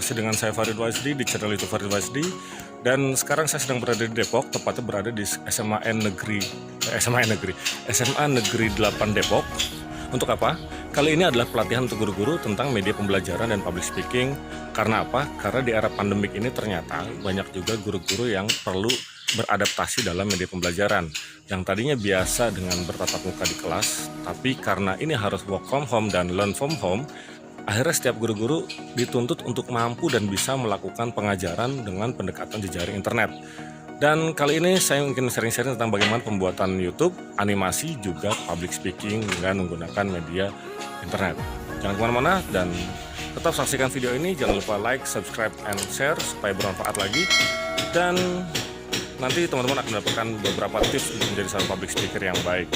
Masih dengan saya Farid Wisdi di channel YouTube Farid Wisdi. Dan sekarang saya sedang berada di Depok, tepatnya berada di SMA Negeri 8 Depok. Untuk apa? Kali ini adalah pelatihan untuk guru-guru tentang media pembelajaran dan public speaking. Karena apa? Karena di era pandemik ini ternyata banyak juga guru-guru yang perlu beradaptasi dalam media pembelajaran. Yang tadinya biasa dengan bertatap muka di kelas, tapi karena ini harus work from home dan learn from home, akhirnya setiap guru-guru dituntut untuk mampu dan bisa melakukan pengajaran dengan pendekatan jejaring internet. Dan kali ini saya mungkin sharing-sharing tentang bagaimana pembuatan YouTube, animasi, juga public speaking dengan menggunakan media internet. Jangan kemana-mana dan tetap saksikan video ini. Jangan lupa like, subscribe, and share supaya bermanfaat lagi. Dan nanti teman-teman akan mendapatkan beberapa tips untuk menjadi seorang public speaker yang baik.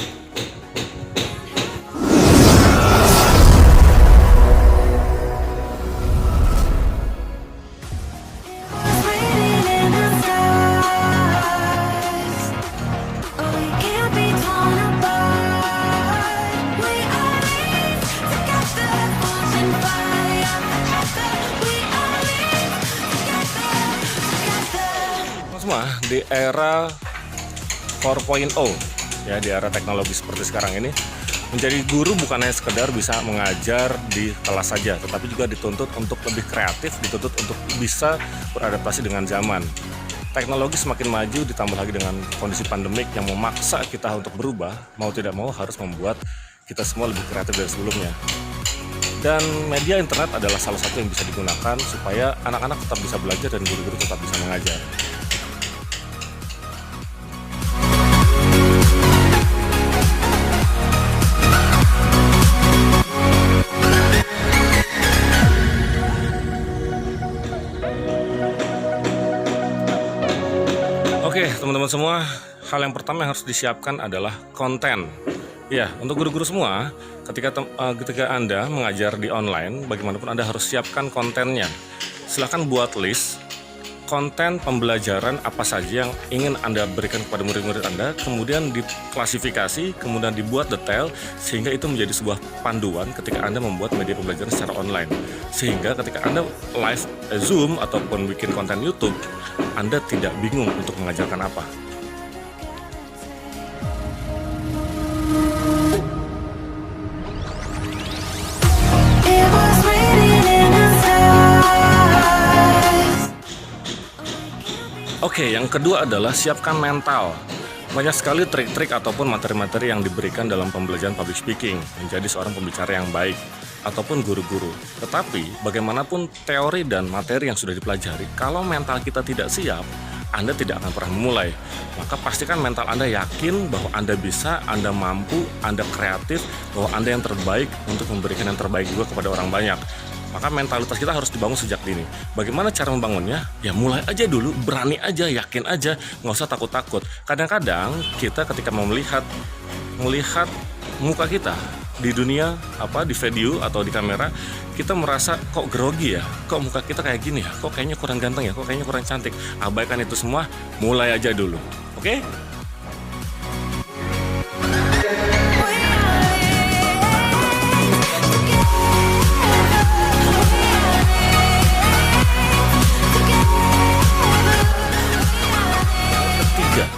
Semua di era 4.0 ya, di era teknologi seperti sekarang ini, menjadi guru bukan hanya sekedar bisa mengajar di kelas saja, tetapi juga dituntut untuk lebih kreatif, dituntut untuk bisa beradaptasi dengan zaman. Teknologi semakin maju, ditambah lagi dengan kondisi pandemik yang memaksa kita untuk berubah, mau tidak mau harus membuat kita semua lebih kreatif dari sebelumnya. Dan media internet adalah salah satu yang bisa digunakan supaya anak-anak tetap bisa belajar dan guru-guru tetap bisa mengajar. Oke, teman-teman semua, hal yang pertama yang harus disiapkan adalah konten. Ya, untuk guru-guru semua, ketika Anda mengajar di online, bagaimanapun Anda harus siapkan kontennya. Silahkan buat list konten pembelajaran apa saja yang ingin Anda berikan kepada murid-murid Anda, kemudian diklasifikasi, kemudian dibuat detail, sehingga itu menjadi sebuah panduan ketika Anda membuat media pembelajaran secara online. Sehingga ketika Anda live Zoom ataupun bikin konten YouTube, Anda tidak bingung untuk mengajarkan apa. Oke, yang kedua adalah siapkan mental. Banyak sekali trik-trik ataupun materi-materi yang diberikan dalam pembelajaran public speaking, menjadi seorang pembicara yang baik, ataupun guru-guru. Tetapi, bagaimanapun teori dan materi yang sudah dipelajari, kalau mental kita tidak siap, Anda tidak akan pernah memulai. Maka pastikan mental Anda yakin bahwa Anda bisa, Anda mampu, Anda kreatif, bahwa Anda yang terbaik untuk memberikan yang terbaik juga kepada orang banyak. Maka mentalitas kita harus dibangun sejak dini. Bagaimana cara membangunnya? Ya mulai aja dulu, berani aja, yakin aja, nggak usah takut-takut. Kadang-kadang kita ketika mau melihat muka kita di dunia, di video atau di kamera, kita merasa kok grogi ya, kok muka kita kayak gini ya, kok kayaknya kurang ganteng ya, kok kayaknya kurang cantik. Abaikan itu semua, mulai aja dulu, oke?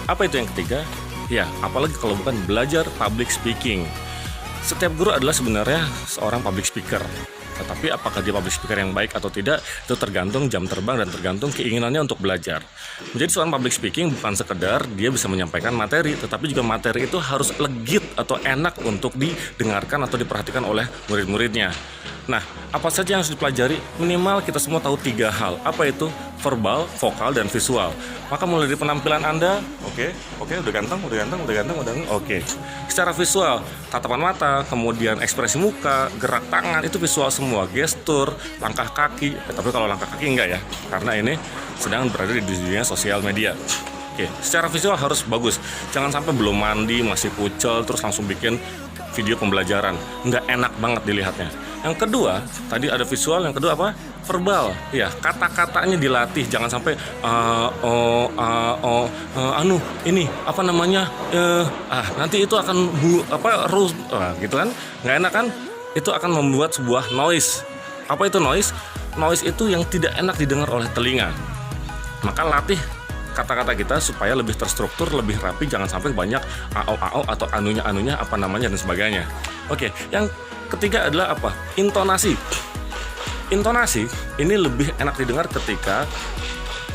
Apa itu yang ketiga? Ya, apalagi kalau bukan belajar public speaking. Setiap guru adalah sebenarnya seorang public speaker. Tetapi apakah dia public speaker yang baik atau tidak, itu tergantung jam terbang dan tergantung keinginannya untuk belajar. Menjadi seorang public speaking bukan sekedar dia bisa menyampaikan materi, tetapi juga materi itu harus legit atau enak untuk didengarkan atau diperhatikan oleh murid-muridnya. Nah, apa saja yang harus dipelajari? Minimal kita semua tahu 3 hal. Apa itu? Verbal, vokal, dan visual. Maka mulai dari penampilan Anda, oke, udah ganteng, oke. Secara visual, tatapan mata, kemudian ekspresi muka, gerak tangan, itu visual semua. Gestur, langkah kaki, tapi kalau langkah kaki enggak ya, karena ini sedang berada di dunia sosial media. Oke, secara visual harus bagus. Jangan sampai belum mandi, masih kucel, terus langsung bikin video pembelajaran. Nggak enak banget dilihatnya. Yang kedua, tadi ada visual, yang kedua apa? Verbal. Ya, kata-katanya dilatih, jangan sampai ini apa namanya? Nanti itu akan gitu kan? Nggak enak kan? Itu akan membuat sebuah noise. Apa itu noise? noise itu yang tidak enak didengar oleh telinga. Maka latih kata-kata kita supaya lebih terstruktur, lebih rapi, jangan sampai banyak ao atau anunya apa namanya dan sebagainya. Oke, yang ketiga adalah apa? Intonasi. Intonasi ini lebih enak didengar ketika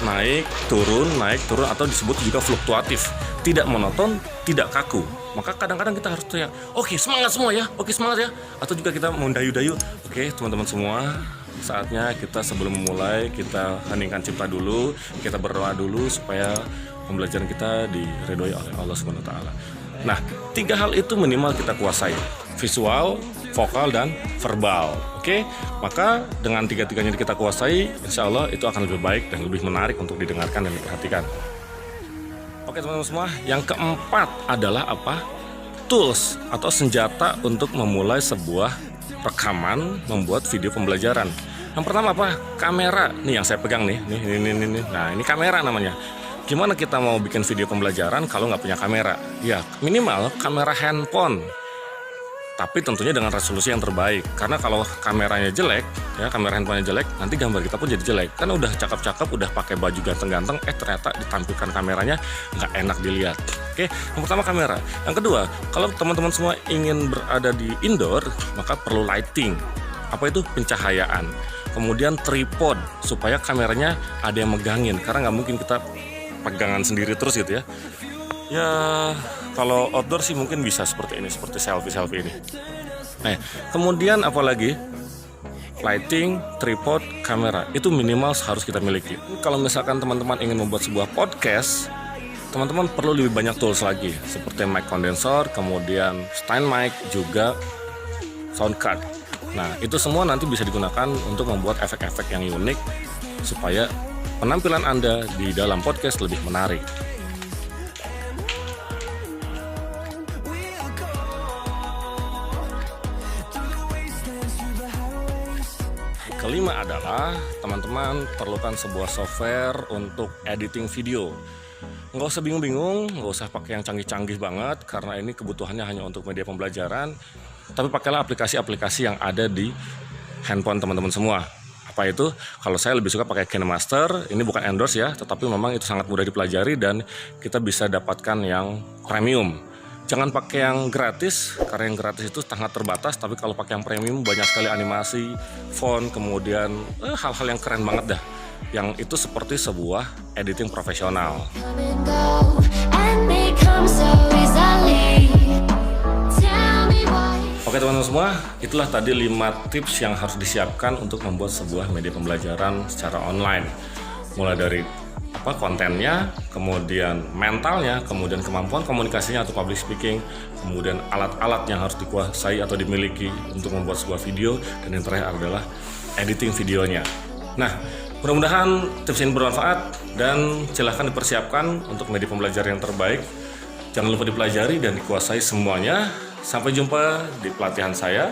naik turun atau disebut juga fluktuatif, tidak monoton, tidak kaku. Maka kadang-kadang kita harus teriak, oke semangat semua ya, oke semangat ya, atau juga kita mendayu-dayu. Oke teman-teman semua, saatnya kita sebelum memulai kita heningkan cipta dulu, kita berdoa dulu supaya pembelajaran kita diridhoi oleh Allah Subhanahu wa taala. Nah, 3 hal itu minimal kita kuasai. Visual, vokal, dan verbal. Oke, maka dengan 3-tiganya kita kuasai, insya Allah itu akan lebih baik dan lebih menarik untuk didengarkan dan diperhatikan. Oke teman-teman semua, yang keempat adalah apa? Tools atau senjata untuk memulai sebuah rekaman membuat video pembelajaran. Yang pertama apa? Kamera. Nih yang saya pegang nih. Nah ini kamera namanya. Gimana kita mau bikin video pembelajaran kalau nggak punya kamera? Ya minimal kamera handphone. Tapi tentunya dengan resolusi yang terbaik. Karena kalau kameranya jelek, ya kamera handphonenya jelek, nanti gambar kita pun jadi jelek. Karena udah cakep-cakep, udah pakai baju ganteng-ganteng, ternyata ditampilkan kameranya nggak enak dilihat. Oke, yang pertama kamera. Yang kedua, kalau teman-teman semua ingin berada di indoor, maka perlu lighting. Apa itu? Pencahayaan. Kemudian tripod, supaya kameranya ada yang megangin. Karena nggak mungkin kita pegangan sendiri terus gitu ya. Ya kalau outdoor sih mungkin bisa seperti ini, seperti selfie ini. Nah, kemudian apalagi lighting, tripod, kamera itu minimal harus kita miliki. Kalau misalkan teman-teman ingin membuat sebuah podcast, teman-teman perlu lebih banyak tools lagi, seperti mic condenser, kemudian stand mic, juga sound card. Nah, itu semua nanti bisa digunakan untuk membuat efek-efek yang unik supaya penampilan Anda di dalam podcast lebih menarik. Kelima adalah teman-teman perlukan sebuah software untuk editing video. Nggak usah bingung-bingung, nggak usah pakai yang canggih-canggih banget, karena ini kebutuhannya hanya untuk media pembelajaran. Tapi pakailah aplikasi-aplikasi yang ada di handphone teman-teman semua. Apa itu? Kalau saya lebih suka pakai KineMaster, ini bukan endorse ya, tetapi memang itu sangat mudah dipelajari dan kita bisa dapatkan yang premium. Jangan pakai yang gratis, karena yang gratis itu sangat terbatas, tapi kalau pakai yang premium banyak sekali animasi, font, kemudian hal-hal yang keren banget dah. Yang itu seperti sebuah editing profesional. Oke teman-teman semua, itulah tadi 5 tips yang harus disiapkan untuk membuat sebuah media pembelajaran secara online. Mulai dari kontennya, kemudian mentalnya, kemudian kemampuan komunikasinya atau public speaking, kemudian alat-alat yang harus dikuasai atau dimiliki untuk membuat sebuah video, dan yang terakhir adalah editing videonya. Nah, mudah-mudahan tips ini bermanfaat dan silahkan dipersiapkan untuk media pembelajaran yang terbaik. Jangan lupa dipelajari dan dikuasai semuanya. Sampai jumpa di pelatihan saya.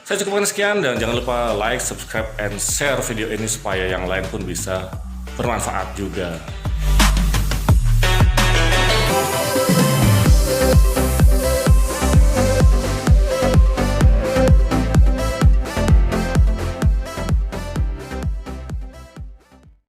Saya cukupkan sekian dan jangan lupa like, subscribe, and share video ini supaya yang lain pun bisa bermanfaat juga.